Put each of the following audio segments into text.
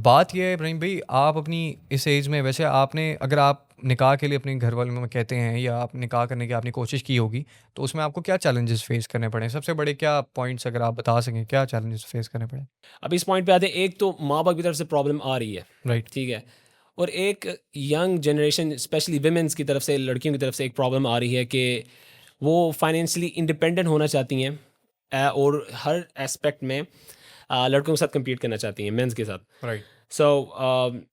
बात यह है इब्राहिम भाई, आप अपनी इस एज में, वैसे आपने, अगर आप निकाह के लिए अपने घर वालों में कहते हैं या आप निकाह करने की आपने कोशिश की होगी, तो उसमें आपको क्या चैलेंजेस फेस करने पड़े? सबसे बड़े क्या पॉइंट्स अगर आप बता सकें, क्या चैलेंजेस फेस करने पड़े? अब इस पॉइंट पे आते हैं, एक तो माँ बाप की तरफ से प्रॉब्लम आ रही है, राइट। ठीक है, और एक यंग जनरेशन स्पेशली विमेंस की तरफ से, लड़कियों की तरफ से एक प्रॉब्लम आ रही है कि वो फाइनेंशियली इंडिपेंडेंट होना चाहती हैं और हर एस्पेक्ट में लड़कों के साथ compete करना चाहती हैं, मेंस के साथ। राइट। सो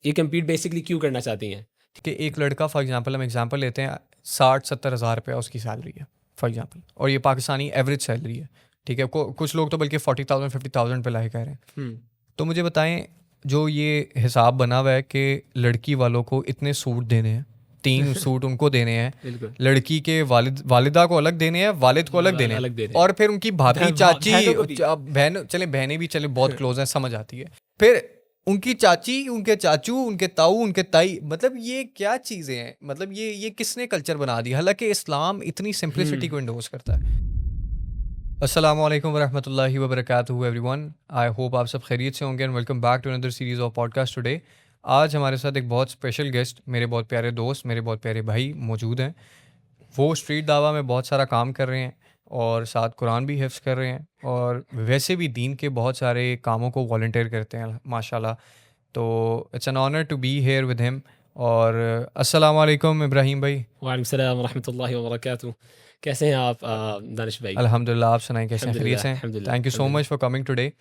ये compete बेसिकली क्यों करना चाहती हैं? कि एक लड़का, फॉर एग्जांपल हम एग्जांपल लेते हैं, 60-70 हज़ार रुपया उसकी सैलरी है फॉर एग्जांपल, और ये पाकिस्तानी एवरेज सैलरी है, ठीक है। कुछ लोग तो बल्कि 40,000-50,000 पे लाए कह रहे हैं। तो मुझे बताएं, जो ये हिसाब बना हुआ है कि लड़की वालों को इतने सूट देने हैं, 3 सूट उनको देने हैं, बिल्कुल। लड़की के वालिदा को अलग देने हैं, वालिद को अलग देने अलग हैं, देने हैं। और फिर उनकी भाभी, चाची, बहनों को भी। बहन, चले बहनें भी चले बहुत क्लोज हैं, समझ आती है, फिर उनकी चाची, उनके चाचू, उनके ताऊ, उनके ताई, मतलब ये क्या चीज़ें हैं? मतलब ये किसने कल्चर बना दिया? हालांकि इस्लाम इतनी सिंप्लिसिटी को इंडोर्स करता है। अस्सलाम वालेकुम वरहमतुल्लाहि वबरकातुहू एवरीवन, आई होप आप सब खैरियत से होंगे and welcome back to another series of podcast today. आज हमारे साथ एक बहुत स्पेशल गेस्ट, मेरे बहुत प्यारे दोस्त, मेरे बहुत प्यारे भाई मौजूद हैं। वो स्ट्रीट दावा में बहुत सारा काम कर रहे हैं और साथ कुरान भी हिफ्ज़ कर रहे हैं, और वैसे भी दीन के बहुत सारे कामों को वॉलंटियर करते हैं माशाल्लाह। तो it's an honour to be here with him. और अस्सलाम वालेकुम इब्राहिम भाई। वालेकुम सलाम रहमतुल्लाहि व बरकातहू। कैसे हैं आप दानिश भाई? अल्हम्दुलिल्लाह, आप सुनाएं कैसे हैं? खैरियत से हैं? अल्हम्दुलिल्लाह, थैंक यू सो अल्हम्दुलिल्लाह। Much for coming today.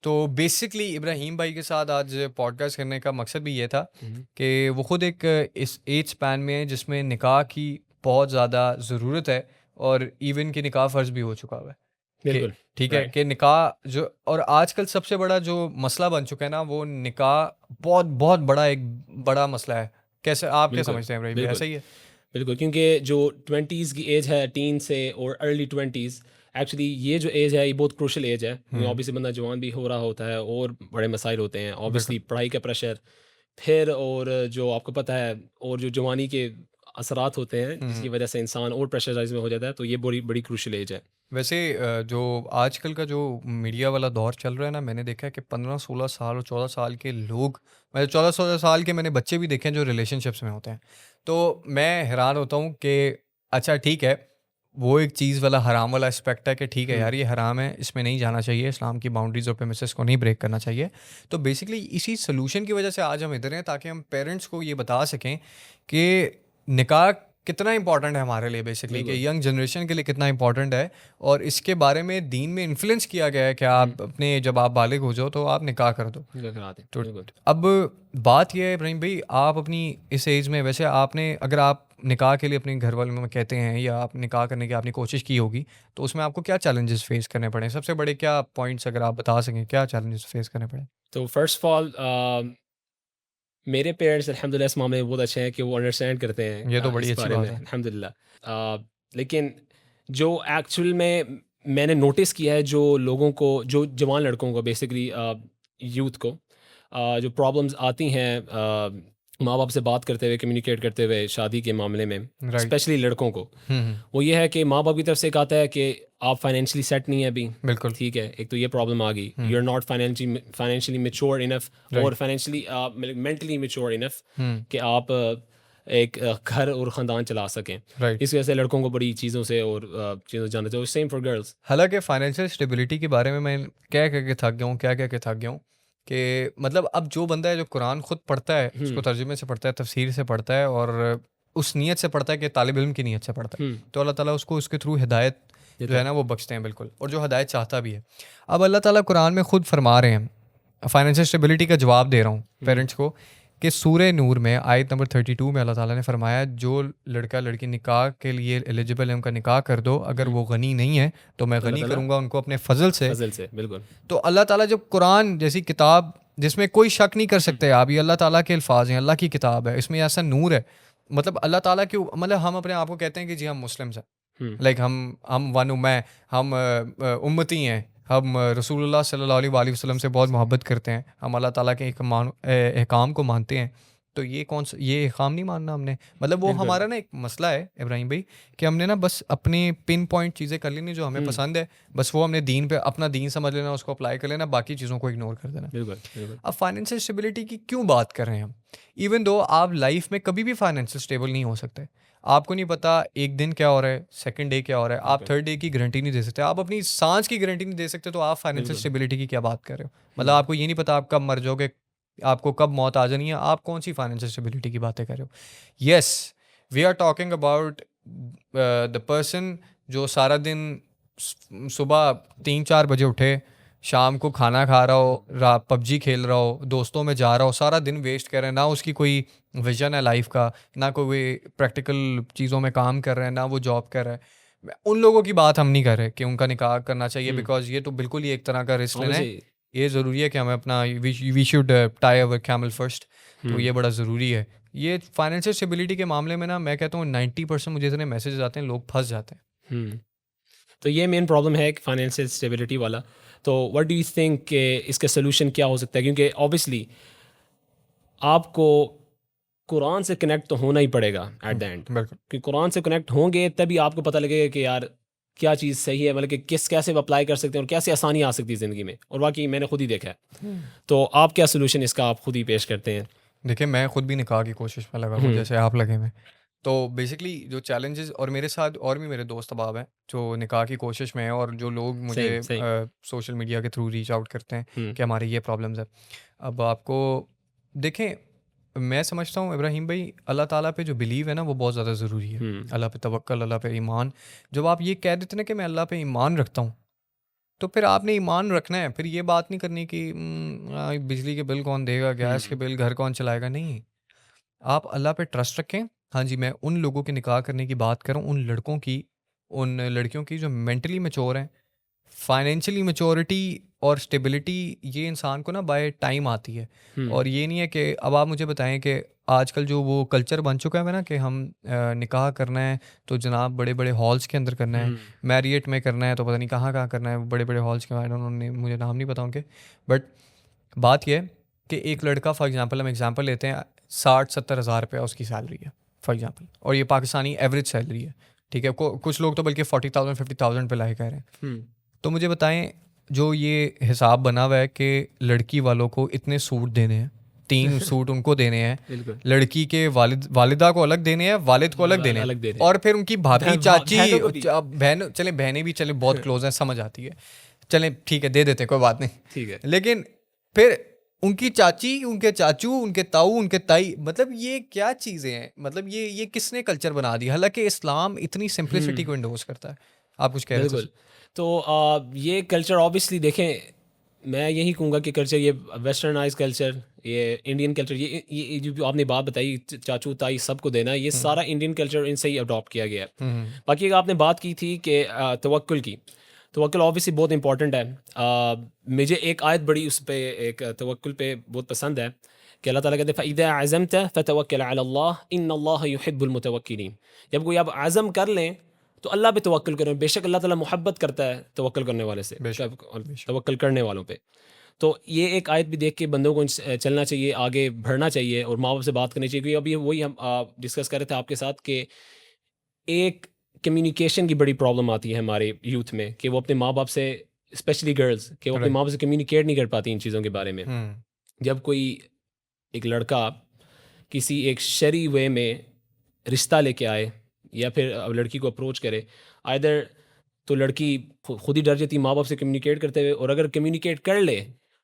तो बेसिकली इब्राहिम भाई के साथ आज पॉडकास्ट करने का मकसद भी ये था कि वो ख़ुद एक इस एज स्पैन में है जिसमें निकाह की बहुत ज़्यादा ज़रूरत है, और इवन कि निकाह फ़र्ज़ भी हो चुका हुआ है कि बिल्कुल। ठीक है राइट। कि निकाह जो, और आजकल सबसे बड़ा जो मसला बन चुका है ना, वो निकाह बहुत बहुत बड़ा एक बड़ा मसला है। कैसे आप क्या बिल्कुल, समझते हैं इब्राहिम भाई, बिल्कुल, ऐसा ही है? बिल्कुल, क्योंकि जो 20s की एज है, टीन से और अर्ली 20s, एक्चुअली ये जो एज है ये बहुत क्रूशल एज है। ऑब्वियसली बंदा जवान भी हो रहा होता है और बड़े मसाइल होते हैं, ऑब्वियसली पढ़ाई का प्रेशर, फिर और जो आपको पता है, और जो जवानी के असरात होते हैं जिसकी वजह से इंसान और प्रेशराइज में हो जाता है, तो ये बड़ी बड़ी क्रूशल एज है। वैसे जो आजकल का जो मीडिया वाला दौर चल रहा है ना, मैंने देखा है कि 15-16 साल और 14 साल के लोग, मतलब 14-16 साल के मैंने बच्चे भी देखे हैं जो रिलेशनशिप्स में होते हैं। तो मैं हैरान होता हूँ कि अच्छा ठीक है, वो एक चीज़ वाला हराम वाला एस्पेक्ट है कि ठीक है यार, ये हराम है, इसमें नहीं जाना चाहिए, इस्लाम की बाउंड्रीज और प्रेमिसेस को नहीं ब्रेक करना चाहिए। तो बेसिकली इसी सोल्यूशन की वजह से आज हम इधर हैं, ताकि हम पेरेंट्स को ये बता सकें कि निकाह कितना इंपॉर्टेंट है हमारे लिए, बेसिकली कि यंग जनरेशन के लिए कितना इंपॉर्टेंट है, और इसके बारे में दीन में इन्फ्लुएंस किया गया है कि आप अपने, जब आप बालिग हो जाओ तो आप निकाह कर दो। तो अब बात यह है इब्राहिम भाई, आप अपनी इस एज में, वैसे आपने, अगर आप निकाह के लिए अपने घर वालों में कहते हैं या आप निकाह करने की आपने कोशिश की होगी, तो उसमें आपको क्या चैलेंजेस फेस करने पड़े? सबसे बड़े क्या पॉइंट्स अगर आप बता सकें, क्या चैलेंजेस फेस करने पड़े? तो फर्स्ट ऑफ ऑल मेरे पेरेंट्स अल्हम्दुलिल्लाह इस मामले में बहुत अच्छे हैं कि वो अंडरस्टैंड करते हैं ये तो बड़ी इस अच्छी बारे बात में, है। अल्हम्दुलिल्लाह। लेकिन जो एक्चुअल में मैंने नोटिस किया है, जो लोगों को, जो जवान लड़कों को बेसिकली, यूथ को जो प्रॉब्लम्स आती हैं माँ बाप से बात करते हुए, कम्युनिकेट करते हुए शादी के मामले में, राइट। स्पेशली लड़कों को, हम्म। वो ये है कि माँ बाप की तरफ से एक आता है कि आप फाइनेंशियली सेट नहीं है अभी, बिल्कुल। ठीक है, एक तो ये प्रॉब्लम आ गई, you are not financially mature enough और फाइनेंशियली मेंटली मेच्योर इनफ कि आप एक घर और ख़ानदान चला सकें। राइट। इस वजह से लड़कों को बड़ी चीज़ों से और चीज़ों से जानते हो, सेम फॉर गर्ल्स। हालांकि फाइनेंशियल स्टेबिलिटी के बारे में मैं क्या कह के थक गया हूँ, क्या कह के थक गया हूँ कि मतलब अब जो बंदा है जो कुरान खुद पढ़ता है, उसको तर्जुमे से पढ़ता है, तफसीर से पढ़ता है, और उस नीयत से पढ़ता है कि तालिब इल्म की नीयत से पढ़ता है, तो अल्लाह ताला उसको उसके थ्रू हिदायत जो है ना वो बख्शते हैं बिल्कुल, और जो हिदायत चाहता भी है। अब अल्लाह ताला कुरान में खुद फरमा रहे हैं, फाइनेंशियल स्टेबिलिटी का जवाब दे रहा हूँ पेरेंट्स को, कि सूरह नूर में आयत नंबर 32 में अल्लाह ताला ने फरमाया, जो लड़का लड़की निकाह के लिए एलिजिबल है उनका निकाह कर दो, अगर वो गनी नहीं है तो मैं गनी करूँगा उनको अपने फजल से। बिल्कुल। तो अल्लाह ताला जब कुरान जैसी किताब जिसमें कोई शक नहीं कर सकते आप, ये अल्लाह ताला के अल्फाज हैं, अल्लाह की किताब है, इसमें ऐसा नूर है, मतलब अल्लाह ताला के, मतलब हम अपने आप को कहते हैं कि जी हम मुस्लिम्स हैं, लाइक हम वन उम्मा हैं, हम उम्मती हैं, हम रसूलुल्लाह सल्लल्लाहु अलैहि वसल्लम से बहुत मोहब्बत करते हैं, हम अल्लाह ताला के अहकाम को मानते हैं। तो तो ये काम नहीं मानना हमने, मतलब वो बिल्कुल। हमारा ना एक मसला है इब्राहिम भाई कि हमने ना बस अपने पिन पॉइंट चीज़ें कर लेनी जो हमें पसंद है, बस वो हमने दीन पे अपना दीन समझ लेना, उसको अप्लाई कर लेना, बाकी चीज़ों को इग्नोर कर देना। बिल्कुल, बिल्कुल। अब फाइनेंशियल स्टेबिलिटी की क्यों बात कर रहे हैं हम? इवन दो आप लाइफ में कभी भी फाइनेंशियल स्टेबल नहीं हो सकते। आपको नहीं पता एक दिन क्या हो रहा है, सेकंड डे क्या हो रहा है, आप बिल्कुल, थर्ड डे की गारंटी नहीं दे सकते, आप अपनी सांस की गारंटी नहीं दे सकते, तो आप फाइनेंशियल बिल्कुल। स्टेबिलिटी की क्या बात कर रहे हो? मतलब आपको ये नहीं पता आप कब मर जाओगे, आपको कब मौत आ जानी है, आप कौन सी फाइनेंशियल स्टेबिलिटी की बातें कर रहे हो? Yes, we are talking about the person जो सारा दिन सुबह 3-4 बजे उठे, शाम को खाना खा रहा हो, रात पबजी खेल रहा हो, दोस्तों में जा रहा हो, सारा दिन वेस्ट कर रहे हैं, ना उसकी कोई विजन है लाइफ का, ना कोई प्रैक्टिकल चीज़ों में काम कर रहे हैं, ना वो जॉब कर रहे हैं। उन लोगों की बात हम नहीं कर रहे कि उनका निकाह करना चाहिए, हुँ, बिकॉज ये तो बिल्कुल ही एक तरह का रिस्क लेना है। ऑब्वियसली। ये ज़रूरी है कि हमें अपना we should tie our camel first, तो हुँ, ये बड़ा ज़रूरी है। ये फाइनेंशियल स्टेबिलिटी के मामले में ना मैं कहता हूँ 90% मुझे इतने मैसेजेस आते हैं, लोग फंस जाते हैं। हुँ। तो ये मेन प्रॉब्लम है कि फाइनेंशियल स्टेबिलिटी वाला। तो व्हाट डू यू थिंक कि इसका सॉल्यूशन क्या हो सकता है? क्योंकि ऑब्वियसली आपको कुरान से कनेक्ट तो होना ही पड़ेगा एट द एंड, बिल्कुल। कि कुरान से कनेक्ट होंगे तभी आपको पता लगेगा कि यार क्या चीज़ सही है, मतलब कि कैसे अप्लाई कर सकते हैं और कैसे आसानी आ सकती है ज़िंदगी में, और वाकई मैंने खुद ही देखा है। तो आप क्या सोल्यूशन इसका आप खुद ही पेश करते हैं? देखिए, मैं खुद भी निकाह की कोशिश में लगा हूँ, हुँ, जैसे आप लगे हुए हैं। तो बेसिकली जो चैलेंजेस, और मेरे साथ और भी मेरे दोस्त अहबाब हैं जो निकाह की कोशिश में हैं, और जो लोग मुझे सेम, सेम। सोशल मीडिया के थ्रू रीच आउट करते हैं हुँ, कि हमारे ये प्रॉब्लम्स है। अब आपको देखें, मैं समझता हूँ इब्राहिम भाई, अल्लाह ताला पे जो बिलीव है ना वो बहुत ज़्यादा ज़रूरी है। हुँ, अल्लाह पे तवक्ल, अल्लाह पे ईमान। जब आप ये कह देते ना कि मैं अल्लाह पे ईमान रखता हूँ, तो फिर आपने ईमान रखना है, फिर ये बात नहीं करनी कि बिजली के बिल कौन देगा, गैस के हुँ, बिल घर कौन चलाएगा, नहीं। आप अल्लाह पे ट्रस्ट रखें। हाँ जी, मैं उन लोगों के निकाह करने की बात कर रहा हूँ, उन लड़कों की, उन लड़कियों की जो मेंटली मैच्योर हैं। फाइनेंशियली मैच्योरिटी और स्टेबिलिटी ये इंसान को ना बाय टाइम आती है, हुँ, और ये नहीं है कि अब आप मुझे बताएं कि आजकल जो वो कल्चर बन चुका है ना कि हम निकाह करना है तो जनाब बड़े बड़े हॉल्स के अंदर करना है, हुँ, मैरियट में करना है तो पता नहीं कहाँ कहाँ करना है, बड़े बड़े हॉल्स के, आई डोंट नो, मुझे नाम नहीं पता उनके। बट बात यह है कि एक लड़का, फॉर एग्जांपल हम एग्जांपल लेते हैं, 60-70 हज़ार रुपया उसकी सैलरी है फॉर एग्जांपल, और ये पाकिस्तानी एवरेज सैलरी है, ठीक है। कुछ लोग तो बल्कि 40,000-50,000 पे लाए कह रहे हैं। हुँ, तो मुझे बताएं, जो ये हिसाब बना हुआ है कि लड़की वालों को इतने सूट देने हैं, 3 सूट उनको देने हैं, बिल्कुल। लड़की के वालिदा को अलग देने हैं, वालिद को अलग देने हैं, अलग दे रहे हैं। और फिर उनकी भाभी, चाची, बहनों को भी। बहन, चले बहनें भी चले बहुत क्लोज हैं, समझ आती है, चलें ठीक है दे देते हैं, कोई बात नहीं। ठीक है। लेकिन फिर उनकी चाची, उनके चाचू, उनके ताऊ, उनके ताई, मतलब ये क्या चीज़ें हैं, मतलब ये किसने कल्चर बना दिया, हालांकि इस्लाम इतनी सिंप्लिसिटी हुँ, को इंडोर्स करता है। आप कुछ कह रहे थे बिल्कुल। तो ये कल्चर ऑब्वियसली देखें, मैं यही कहूँगा कि कल्चर ये वेस्टर्नाइज़ कल्चर, ये इंडियन कल्चर, ये जो आपने बात बताई चाचू ताई सबको देना, ये सारा इंडियन कल्चर इनसे ही अडॉप्ट किया गया है। हम्म। बाकी एक आपने बात की थी कि तवक्कुल की, तवक्कुल ऑब्वियसली बहुत इंपॉर्टेंट है। मुझे एक आयत बड़ी उस पे एक तवक्कुल पे बहुत पसंद है कि अल्लाह ताला कहते हैं फ़इज़ा अज़मत फ़तवक्कल अला इन्नल्लाह युहिब्बुल मुतवक्किलीन। जब कोई आप आज़म कर लें तो अल्लाह पे तवक्कुल करें, बेशक अल्लाह ताला मोहब्बत करता है तवक्कुल करने वाले से, बेशक, बेशक। तवक्कुल करने वालों पे। तो ये एक आयत भी देख के बंदों को चलना चाहिए, आगे बढ़ना चाहिए और माँ बाप से बात करनी चाहिए, क्योंकि अभी वही हम डिस्कस कर रहे थे आपके साथ कि एक कम्युनिकेशन की बड़ी प्रॉब्लम आती है हमारे यूथ में कि वो अपने माँ बाप से, स्पेशली गर्ल्स, कि वो अपने राइट। माँ बाप से कम्युनिकेट नहीं कर पाती इन चीज़ों के बारे में। हम्म। जब कोई एक लड़का किसी एक शरी वे में रिश्ता लेके आए या फिर लड़की को अप्रोच करे, आइदर तो लड़की खुद ही डर जाती है माँ बाप से कम्युनिकेट करते हुए, और अगर कम्युनिकेट कर ले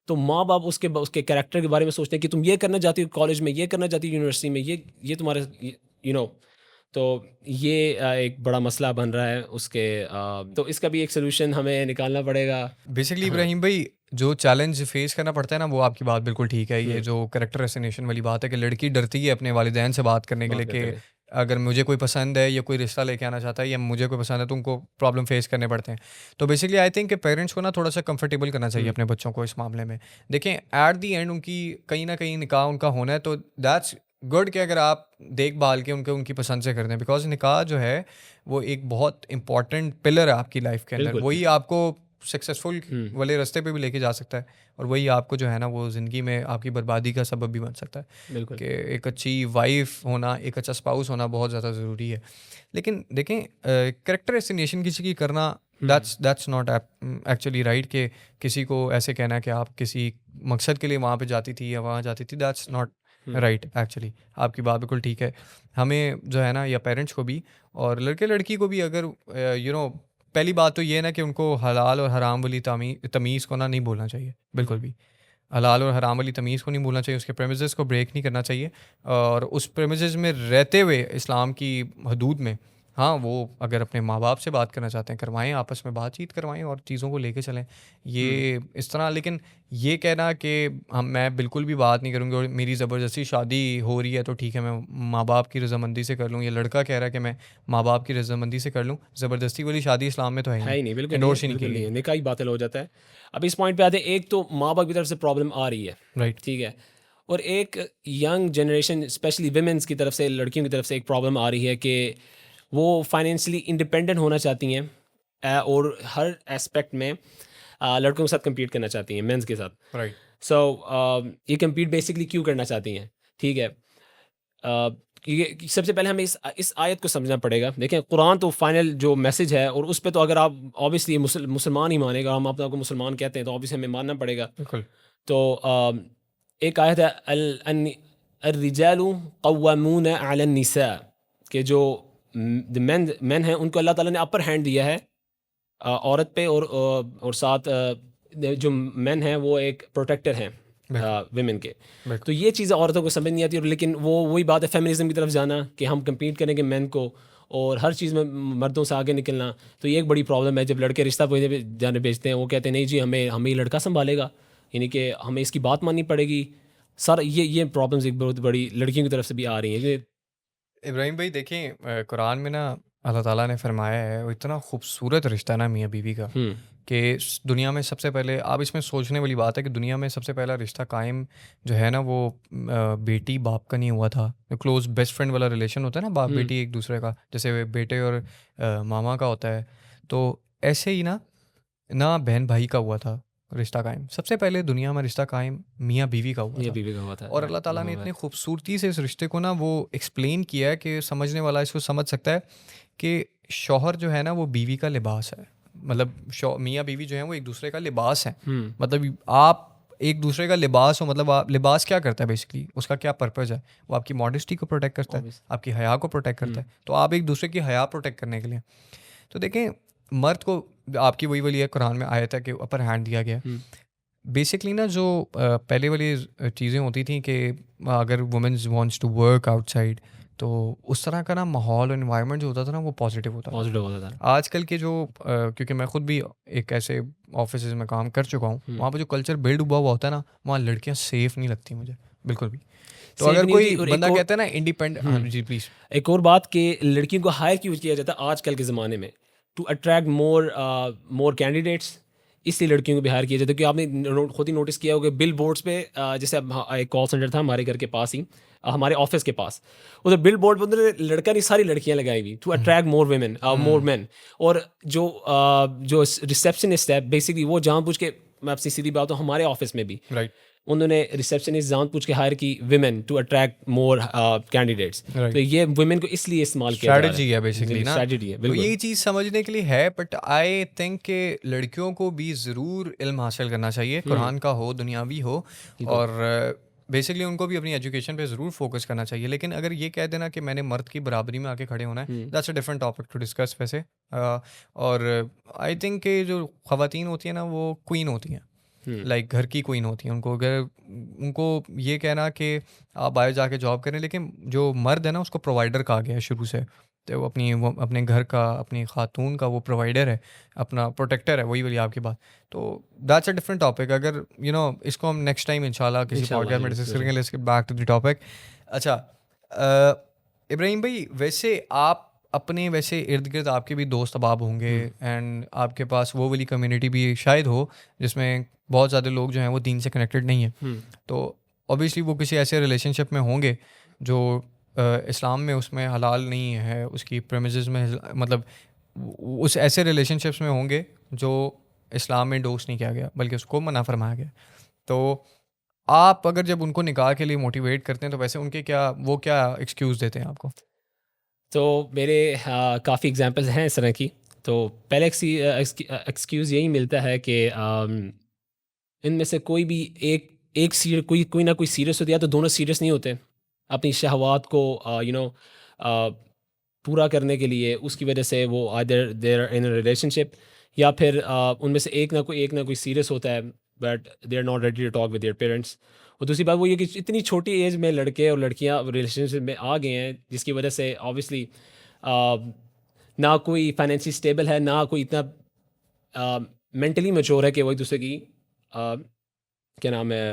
तो माँ बाप उसके कैरेक्टर के बारे में सोचते हैं कि तुम ये करना चाहती हो कॉलेज में, ये करना चाहती हो यूनिवर्सिटी में, ये तुम्हारे यू नो। तो ये एक बड़ा मसला बन रहा है तो इसका भी एक सोल्यूशन हमें निकालना पड़ेगा। बेसिकली हाँ। इब्राहिम भाई, जो चैलेंज फेस करना पड़ता है ना, वो आपकी बात बिल्कुल ठीक है। ये हुँ, जो कैरेक्टर असैसिनेशन वाली बात है कि लड़की डरती है अपने वालिदैन से बात करने के बात लिए करते कि हुए। अगर मुझे कोई पसंद है या कोई रिश्ता लेके आना चाहता है या मुझे कोई पसंद है, तो उनको प्रॉब्लम फेस करने पड़ते हैं। तो बेसिकली आई थिंक कि पेरेंट्स को ना थोड़ा सा कंफर्टेबल करना चाहिए हुँ, अपने बच्चों को इस मामले में। देखें, एट दी एंड उनकी कहीं ना कहीं निकाह उनका होना है, तो दैट्स गुड कि अगर आप देखभाल के उनकी पसंद से कर दें, बिकॉज निकाह जो है वो एक बहुत इंपॉर्टेंट पिलर है आपकी लाइफ के अंदर। बिल्कुल। वही आपको सक्सेसफुल वाले रास्ते पे भी लेके जा सकता है, और वही आपको जो है ना वो ज़िंदगी में आपकी बर्बादी का सबब भी बन सकता है। बिल्कुल। कि एक अच्छी वाइफ होना, एक अच्छा स्पाउस होना बहुत ज़्यादा ज़रूरी है। लेकिन देखें, कैरेक्टर एसिनेशन किसी की करना, दैट्स नॉट एक्चुअली राइट। कि किसी को ऐसे कहना कि आप किसी मकसद के लिए वहाँ पे जाती थी या वहाँ जाती थी, दैट्स नॉट राइट एक्चुअली। आपकी बात बिल्कुल ठीक है। हमें जो है ना, या पेरेंट्स को भी और लड़के लड़की को भी, अगर पहली बात तो ये है ना कि उनको हलाल और हराम वाली तमीज़ को ना नहीं बोलना चाहिए बिल्कुल भी। हलाल और हराम वाली तमीज़ को नहीं भूलना चाहिए, उसके प्रेमिसेस को ब्रेक नहीं करना चाहिए, और उस प्रेमिसेस में रहते हुए इस्लाम की हदूद में, हाँ, वो अगर अपने माँ बाप से बात करना चाहते हैं करवाएं, आपस में बातचीत करवाएं और चीज़ों को लेके चलें, ये इस तरह। लेकिन ये कहना कि मैं बिल्कुल भी बात नहीं करूँगी और मेरी ज़बरदस्ती शादी हो रही है तो ठीक है मैं माँ बाप की रजामंदी से कर लूँ, या लड़का कह रहा है कि मैं माँ बाप की रजामंदी से कर लूँ, ज़बरदस्ती वाली शादी इस्लाम में तो है ही है नहीं, ही नहीं, बिल्कुल नहीं है, एंडोर्स ही नहीं की बिल्कुल नहीं गई। है, निकाह ही बातिल हो जाता है। अब इस पॉइंट पे आते हैं, एक तो माँ बाप की तरफ से प्रॉब्लम आ रही है, राइट। ठीक है, और एक यंग जनरेशन स्पेशली विमेंस की तरफ से, लड़कियों की तरफ से एक प्रॉब्लम आ रही है कि वो फाइनेंशियली इंडिपेंडेंट होना चाहती हैं, और हर एस्पेक्ट में लड़कों के साथ कम्पीट करना चाहती हैं, मेंस के साथ। राइट। सो ये कम्पीट बेसिकली क्यों करना चाहती हैं, ठीक है। ये सबसे पहले हमें इस आयत को समझना पड़ेगा। देखें, कुरान तो फाइनल जो मैसेज है, और उस पे तो अगर आप ऑब्वियसली मुसलमान ही मानेगा, हम अपने आप को मुसलमान कहते हैं, तो ऑब्वियसली हमें मानना पड़ेगा। बिल्कुल। तो एक आयत है अर्रिजालु कव्वामून अला निसा, कि जो मैन हैं उनको अल्लाह ताला ने अपर हैंड दिया है औरत पे, और साथ जो मैन हैं वो एक प्रोटेक्टर हैं विमेन के। बिल्कुल। तो ये चीज़ें औरतों को समझ नहीं आती, और लेकिन वो वही बात है फेमिनिज्म की तरफ जाना कि हम कम्पीट करेंगे मैन को, और हर चीज़ में मर्दों से आगे निकलना। तो ये एक बड़ी प्रॉब्लम है। जब लड़के रिश्ता जाने भेजते हैं, वो कहते हैं नहीं जी, हमें हमें ये लड़का संभालेगा, यानी कि हमें इसकी बात माननी पड़ेगी। सर ये प्रॉब्लम्स एक बहुत बड़ी लड़कियों की तरफ से भी आ रही हैं। इब्राहिम भाई देखें, कुरान में ना अल्लाह ताला ने फरमाया है, वो इतना खूबसूरत रिश्ता है ना मियाँ बीवी का, कि दुनिया में सबसे पहले, आप इसमें सोचने वाली बात है कि दुनिया में सबसे पहला रिश्ता कायम जो है ना वो बेटी बाप का नहीं हुआ था। जो क्लोज बेस्ट फ्रेंड वाला रिलेशन होता है ना, बाप बेटी एक दूसरे का, जैसे बेटे और मामा का होता है, तो ऐसे ही ना बहन भाई का हुआ था रिश्ता कायम। सबसे पहले दुनिया में रिश्ता कायम मियाँ बीवी का हुआ ये था, बीवी का हुआ था, और अल्लाह ताला ने इतनी खूबसूरती से इस रिश्ते को ना वो एक्सप्लेन किया है कि समझने वाला इसको समझ सकता है कि शौहर जो है ना वो बीवी का लिबास है। मतलब मियाँ बीवी जो है वो एक दूसरे का लिबास है। मतलब आप एक दूसरे का लिबास हो, मतलब आप लिबास क्या करता है बेसिकली, उसका क्या पर्पज़ है, वो आपकी मॉडेस्टी को प्रोटेक्ट करता है, आपकी हया को प्रोटेक्ट करता है। तो आप एक दूसरे की हया प्रोटेक्ट करने के लिए, तो देखें, मर्द को आपकी वही वाली है, कुरान में आयत है कि अपर हैंड दिया गया। बेसिकली ना जो पहले वाली चीज़ें होती थी कि अगर womens wants to work outside, तो उस तरह का ना माहौल और इन्वायरमेंट जो होता था ना वो पॉजिटिव होता था। आजकल के जो क्योंकि मैं खुद भी एक ऐसे ऑफिस में काम कर चुका हूँ, वहाँ पर जो कल्चर बिल्ड हुआ होता है ना, वहाँ लड़कियाँ सेफ़ नहीं लगती मुझे बिल्कुल भी। तो Safe अगर नहीं कोई होती, और बंदा कहता है ना इंडिपेंडेंट, हाँ जी प्लीज़। एक और बात कि लड़कियों को हायर क्यों किया जाता है आजकल के ज़माने में, टू अट्रैक्ट मोर कैंडिडेट्स, इसलिए लड़कियों को भी हायर किया जाता है। क्योंकि आपने खुद ही नोटिस किया होगा बिल बोर्ड्स पे, जैसे अब एक कॉल सेंटर था हमारे घर के पास ही, हमारे ऑफिस के पास, उधर बिल बोर्ड पर उन्होंने लड़का नहीं सारी लड़कियां लगाई हुई, to attract more women more man. और जो रिसेप्शनिस्ट है बेसिकली वो जानबूझ के, मैं आपसे सीधी बात हूँ, हमारे ऑफिस में भी राइट। उन्होंने रिसेप्शनिस्ट जानबूझ के हायर की women to attract more candidates. तो ये वुमेन को इसलिए इस्तेमाल किया जा रहा है, स्ट्रैटेजी है बेसिकली ना, स्ट्रैटेजी है तो बिल्कुल। ये चीज़ समझने के लिए है। बट आई थिंक कि लड़कियों को भी ज़रूर इल्म हासिल करना चाहिए, कुरान का हो दुनियावी हो, और बेसिकली उनको भी अपनी एजुकेशन पे ज़रूर फोकस करना चाहिए। लेकिन अगर ये कह देना कि मैंने मर्द की बराबरी में आके खड़े होना है, that's a different topic to discuss वैसे। और आई थिंक कि जो ख़वातीन होती हैं ना वो क्वीन होती हैं, लाइक घर की क्वीन होती हैं। उनको ये कहना कि आप बाहर जाके जॉब करें, लेकिन जो मर्द है ना उसको प्रोवाइडर कहा गया है शुरू से। तो वो अपने घर का, अपनी खातून का वो प्रोवाइडर है, अपना प्रोटेक्टर है, वही वाली आपकी बात। तो दैट्स अ डिफरेंट टॉपिक। अगर इसको हम नेक्स्ट टाइम इंशाल्लाह किसी पॉडकास्ट में डिस्कस करेंगे। Let's get back to the topic. अच्छा, इब्राहिम भाई, वैसे आप अपने वैसे इर्द गिर्द आपके भी दोस्त अहबाब होंगे, एंड आपके पास वो वाली कम्युनिटी भी शायद हो जिसमें बहुत ज़्यादा लोग जो हैं वो दीन से कनेक्टेड नहीं है। तो ऑब्वियसली वो किसी ऐसे रिलेशनशिप में होंगे जो इस्लाम में उसमें हलाल नहीं है, उसकी प्रेमिसेस में, मतलब उस ऐसे रिलेशनशिप्स में होंगे जो इस्लाम में इंडोर्स नहीं किया गया, बल्कि उसको मना फरमाया गया। तो आप अगर जब उनको निकाह के लिए मोटिवेट करते हैं तो वैसे उनके वो क्या एक्सक्यूज़ देते हैं आपको? तो मेरे काफ़ी एग्जांपल्स हैं इस तरह की। तो पहले एक्सक्यूज़ यही मिलता है कि इनमें से कोई भी एक एक सीरियस कोई कोई ना कोई सीरियस होती है, या तो दोनों सीरियस नहीं होते अपनी शहवात को पूरा करने के लिए। उसकी वजह से वो either they're in a relationship, या फिर उनमें से एक ना कोई सीरियस होता है but they are not ready to talk with their parents. और दूसरी बात वो ये कि इतनी छोटी एज में लड़के और लड़कियां रिलेशनशिप में आ गए हैं, जिसकी वजह से ऑब्वियसली ना कोई फाइनेंशियली स्टेबल है, ना कोई इतना मेंटली मैच्योर है कि वो एक दूसरे की अ, क्या नाम है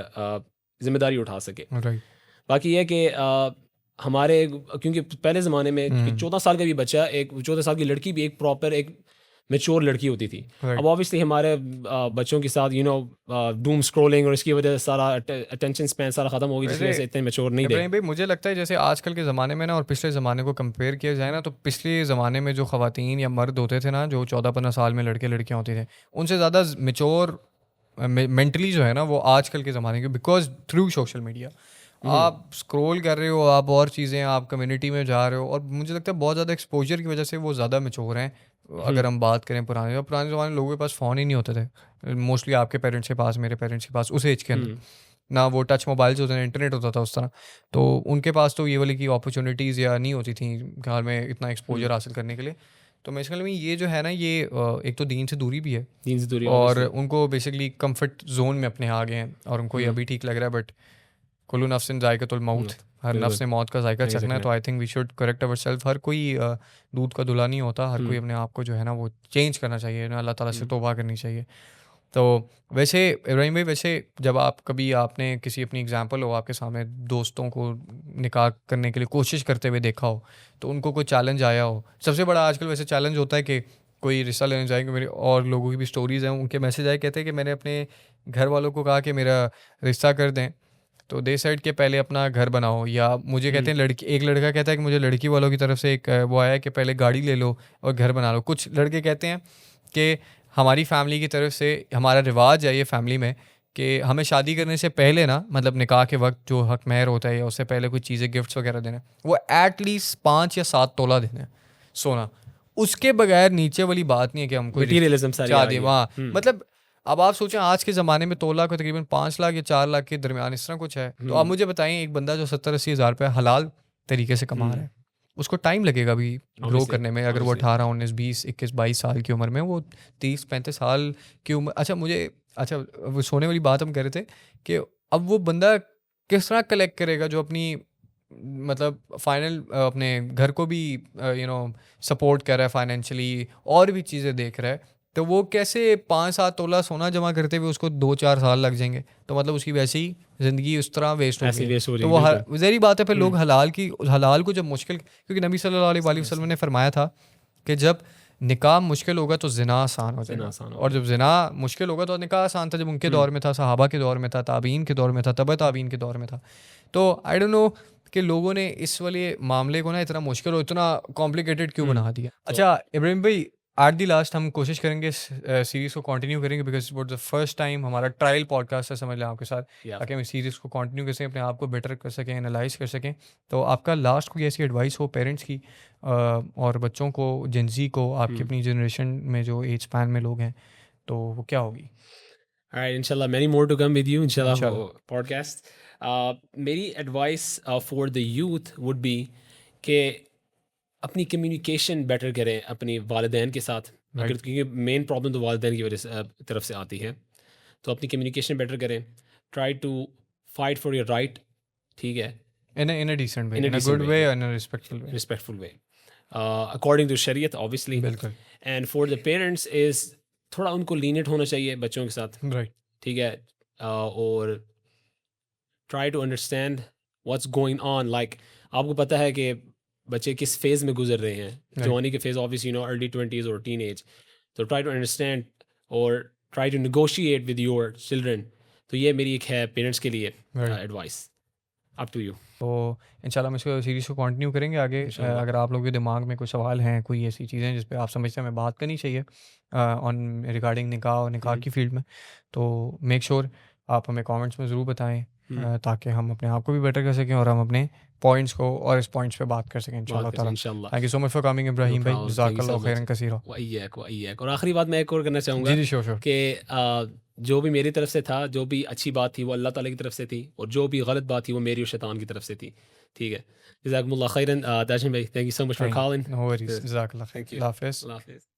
ज़िम्मेदारी उठा सके। राइट। बाकी ये है कि हमारे क्योंकि पहले ज़माने में कि 14 साल का भी बच्चा, एक 14 साल की लड़की भी एक प्रॉपर एक मैच्योर लड़की होती थी। राइट। अब ऑब्वियसली हमारे बच्चों के साथ डूम स्क्रॉलिंग और इसकी वजह से सारा अटेंशन स्पैन सारा ख़त्म हो गया, जिसकी वजह वैसे से इतने मैच्योर नहीं रहे। इब्राहिम भाई, मुझे लगता है जैसे आजकल के ज़माने में ना और पिछले ज़माने को कंपेयर किया जाए ना, तो पिछले ज़माने में जो ख़वातीन या मर्द होते थे ना, जो 14-15 साल में लड़के लड़कियां होती थे, उनसे ज़्यादा मेच्योर मेंटली जो है ना, वो आजकल के ज़माने के, बिकॉज थ्रू सोशल मीडिया आप स्क्रॉल कर रहे हो, आप और चीज़ें, आप कम्युनिटी में जा रहे हो, और मुझे लगता है बहुत ज़्यादा एक्सपोजर की वजह से वो ज़्यादा मेच्योर हैं। अगर हम बात करें पुराने ज़माने लोगों के पास फ़ोन ही नहीं होते थे, मोस्टली आपके पेरेंट्स के पास, मेरे पेरेंट्स के पास, उस एज के अंदर ना वो टच मोबाइल्स होते थे, इंटरनेट होता था उस तरह। तो उनके पास तो ये वाली की अपॉर्चुनिटीज़ या नहीं होती थी घर में इतना एक्सपोजर हासिल करने के लिए। तो मेरे ख्याल में ये जो है ना, ये एक तो दीन से दूरी भी है, दीन से दूरी और ऑब्वियसली। उनको बेसिकली कंफर्ट जोन में अपने आ गए हैं, और उनको ये अभी ठीक लग रहा है। बट कुल्लु नफ्सिन जायकातुल मौत, हर नफ्स बिल्कुल ने मौत का जायका नहीं चखना है। सकना। तो I think we should correct our self. हर कोई दूध का धुला नहीं होता, हर कोई अपने आप को जो है ना वो चेंज करना चाहिए ना, अल्लाह ताला से तौबा करनी चाहिए। तो वैसे इब्राहिम भाई, वैसे जब आप कभी आपने किसी अपनी एग्जांपल हो आपके सामने, दोस्तों को निकाह करने के लिए कोशिश करते हुए देखा हो, तो उनको कोई चैलेंज आया हो? सबसे बड़ा आजकल वैसे चैलेंज होता है कि कोई रिश्ता लेने जाएंगे, मेरे और लोगों की भी स्टोरीज़ हैं, उनके मैसेज आए, कहते हैं कि मैंने अपने घर वालों को कहा कि मेरा रिश्ता कर दें, तो दे साइड के पहले अपना घर बनाओ। या मुझे कहते हैं लड़की, एक लड़का कहता है कि मुझे लड़की वालों की तरफ से एक वो आया है कि पहले गाड़ी ले लो और घर बना लो। कुछ लड़के कहते हैं कि हमारी फैमिली की तरफ से हमारा रिवाज है ये फैमिली में कि हमें शादी करने से पहले ना, मतलब निकाह के वक्त जो हक महर होता है या उससे पहले कुछ चीज़ें गिफ्ट्स वगैरह देना, वो एटलीस्ट 5 या 7 तोला देना है सोना। उसके बगैर नीचे वाली बात नहीं है कि हम कोई मटीरियलिज्म सारी आ शादी, गई है। वहाँ मतलब अब आप सोचें आज के ज़माने में तोला को तकरीबन 5 लाख या 4 लाख के दरमियान इस तरह कुछ है। तो आप मुझे बताएं, एक बंदा जो 70-80 हज़ार रुपये हलाल तरीके से कमा रहा है, उसको टाइम लगेगा अभी ग्रो ऑब्वियसली करने में। अगर वो ऑब्वियसली 18 19 20 21 22 साल की उम्र में, वो 30 35 साल की उम्र, अच्छा वो सोने वाली बात हम कह रहे थे कि अब वो बंदा किस तरह कलेक्ट करेगा जो अपनी, मतलब फाइनल अपने घर को भी सपोर्ट कर रहा है फाइनेंशियली, और भी चीज़ें देख रहा है। तो वो कैसे 5-7 तोला सोना जमा करते हुए उसको 2-4 साल लग जाएंगे, तो मतलब उसकी वैसी ही ज़िंदगी उस तरह वेस्ट हो ऐसी गई है। वेस्ट हो तो जाएगी वो बिल्कुल। ज़ाहिर बात है, फिर लोग हलाल को जब मुश्किल, क्योंकि नबी सल्लल्लाहु अलैहि वसल्लम ने फरमाया था कि जब निकाह मुश्किल होगा तो ज़िना आसान हो इतना जाएगा, आसान और होगा। जब ज़िना मुश्किल होगा तो निकाह आसान था। जब उनके दौर में था, सहाबा के दौर में था, ताबीन के दौर में था, तबा ताबीन के दौर में था। तो आई डोंट नो कि लोगों ने इस वाले मामले को ना इतना मुश्किल और इतना कॉम्प्लिकेटेड क्यों बना दिया। तो अच्छा इब्राहिम भाई, एट दी लास्ट हम कोशिश करेंगे इस सीरीज़ को कंटिन्यू करेंगे, because it the first time हमारा ट्रायल पॉडकास्ट है, समझ लें आपके साथ, या ताकि हम इस सीरीज़ को कंटिन्यू कर सकें, अपने आप को बेटर कर सकें, एनालाइज कर सकें। तो आपका लास्ट कोई ऐसी एडवाइस हो पेरेंट्स की और बच्चों को, जेंजी को, आपकी अपनी जनरेशन में जो एज स्पैन में लोग हैं, तो वो क्या होगी? Alright, inshallah, many more to come with you, inshallah, इंशाल्लाह। podcast. मेरी advice for the youth would be कि अपनी कम्युनिकेशन बेटर करें अपनी वालिदैन के साथ। अगर राइट। क्योंकि मेन प्रॉब्लम तो वालिदैन की वजह से तरफ से आती है, तो अपनी कम्युनिकेशन बेटर करें। Try to fight for your right, ठीक है, in a decent way, in a in a decent good way, way, या in a respectful way. Respectful way, according to शरीयत ऑब्वियसली। बिल्कुल। And for the parents is थोड़ा उनको lenient होना चाहिए बच्चों के साथ, राइट। ठीक है। और try to understand what's going on, like आपको पता है कि बच्चे किस फेज़ में गुजर रहे हैं। राइट। जवानी के फेज़ ऑब्वियसली अर्ली 20s और टीन एज। तो ट्राई टू अंडरस्टैंड और try to negotiate with your children. तो ये मेरी एक है पेरेंट्स के लिए right. Advice. Up to you तो इंशाल्लाह हम इसको सीरीज़ को कंटिन्यू करेंगे आगे। इंशाल्लाह। अगर आप लोगों के दिमाग में कोई सवाल हैं, कोई ऐसी चीज़ें हैं जिस पे आप समझते हैं हमें बात करनी चाहिए ऑन रिगार्डिंग निकाह और निकाह की फ़ील्ड में, तो मेक श्योर आप हमें कमेंट्स में ज़रूर बताएँ ताकि हम अपने आप को भी बेटर कर सकें और हम अपने पॉइंट्स को और इस पॉइंट्स पे बात कर सकें बात इंशाल्लाह करें ताला। इंशाल्लाह। Thank you so much for coming no Ibrahim भाई, प्रॉब्लम, थैंक यू सो जज़ाकल्लाहु मच। खैरन कसीरा। वहीयक और आखिरी बात मैं एक और करना चाहूँगा जी, श्योर, श्योर। कि जो भी मेरी तरफ से था, जो भी अच्छी बात थी वो अल्लाह ताला की तरफ से थी, और जो भी गलत बात थी वो मेरी और शैतान की तरफ से थी। ठीक है, जज़ाकुमुल्लाह खैरन। ताजिम भाई, thank you so much for thank calling. No worries, जज़ाकल्लाह खैर। Thank you. अल्लाह हाफ़िज़। अल्लाह हाफ़िज़।